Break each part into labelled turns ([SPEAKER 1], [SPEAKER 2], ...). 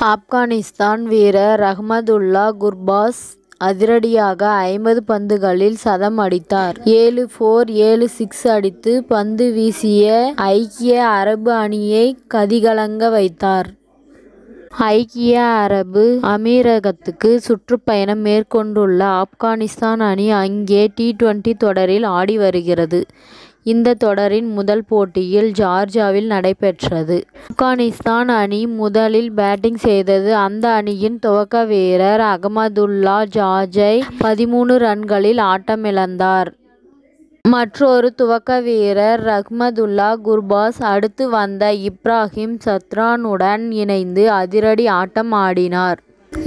[SPEAKER 1] ஆப்கானிஸ்தான் வீரர் ரஹ்மதுல்லா குர்பாஸ் அதிரடியாக 50 பந்துகளில் சதம் அடித்தார். 7 4 7 6 அடித்து பந்து வீசிய ஐக்கிய அரபு அணியை கதிகலங்க வைத்தார். ஐக்கிய அரபு அமீரகத்துக்கு சுற்றுப்பயணம் மேற்கொண்டுள்ள ஆப்கானிஸ்தான் அணி அங்கே T20 தொடரில் ஆடி வருகிறது. இந்த தொடரின் முதல் போட்டியில் ஜார்ஜாவில் நடைபெற்றது. ஆப்கானிஸ்தான் அணி முதலில் பேட்டிங் செய்தது. அந்த அணியின் துவக்க வீரர் அகமதுல்லா ஜாஜை 13 ரன்களில் ஆட்டமிழந்தார். மற்றொரு துவக்க வீரர் ரஹ்மதுல்லா குர்பாஸ் அடுத்து வந்த இப்ராஹிம் சத்ரானுடன் இணைந்து அதிரடி ஆட்டம் ஆடினார்.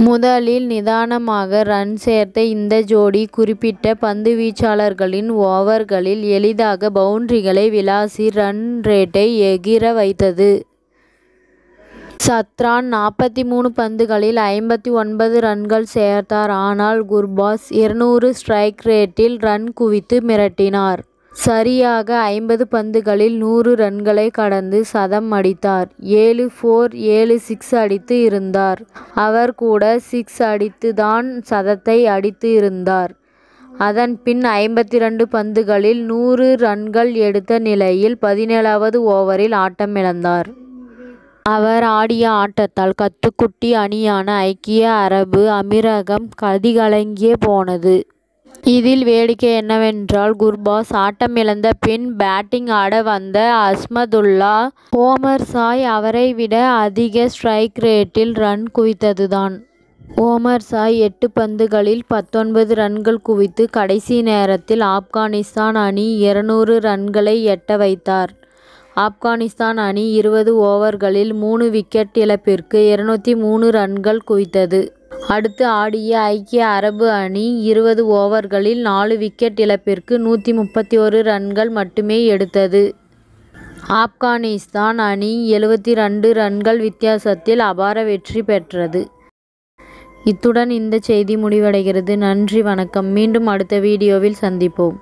[SPEAKER 1] முதலில் நிதானமாக ரன் சேர்த்த இந்த ஜோடி குறிப்பிட்ட பந்துவீச்சாளர்களின் ஓவர்களில் எளிதாக பவுண்டரிகளை விளாசி ரன் ரேட்டை எகிற வைத்தது. சத்ரான் 43 பந்துகளில் 59 ரன்கள் சேர்த்தார். ஆனால் குர்பாஸ் 200 ஸ்ட்ரைக் ரேட்டில் ரன் குவித்து மிரட்டினார். சரியாக 50 பந்துகளில் 100 ரன்களை கடந்து சதம் அடித்தார். 7 4 7 6 அடித்து இருந்தார். அவர் கூட 6 அடித்து தான் சதத்தை அடித்து இருந்தார். அதன் பின் 52 பந்துகளில் 100 ரன்கள் எடுத்த நிலையில் 17வது ஓவரில் ஆட்டமிழந்தார். அவர் ஆடிய ஆட்டத்தால் கத்துக்குட்டி அணியான ஐக்கிய அரபு அமீரகம் கதிகலங்கியே போனது. இதில் வேடிக்கை என்னவென்றால் குர்பாஸ் ஆட்டமிழந்த பின் பேட்டிங் ஆட வந்த அஸ்மதுல்லா ஓமர் சாய் அவரை விட அதிக ஸ்ட்ரைக் ரேட்டில் ரன் குவித்ததுதான். ஓமர் சாய் 8 பந்துகளில் 19 ரன்கள் குவித்து கடைசி நேரத்தில் ஆப்கானிஸ்தான் அணி 200 ரன்களை எட்ட வைத்தார். ஆப்கானிஸ்தான் அணி 20 ஓவர்களில் 3 விக்கெட் இழப்பிற்கு 203 ரன்கள் குவித்தது. அடுத்து ஆடிய ஐக்கிய அரபு அணி 20 ஓவர்களில் 4 விக்கெட் இழப்பிற்கு 131 ரன்கள் மட்டுமே எடுத்தது. ஆப்கானிஸ்தான் அணி 72 ரன்கள் வித்தியாசத்தில் அபார வெற்றி பெற்றது. இத்துடன் இந்த செய்தி முடிவடைகிறது. நன்றி, வணக்கம். மீண்டும் அடுத்த வீடியோவில் சந்திப்போம்.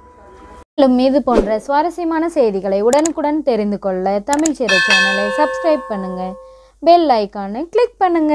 [SPEAKER 1] மேலும் இது போன்ற சுவாரஸ்யமான செய்திகளை உடனுக்குடன் தெரிந்து கொள்ள தமிழ் சிறை சேனலை சப்ஸ்கிரைப் பண்ணுங்க. பெல் ஐகானை கிளிக் பண்ணுங்க.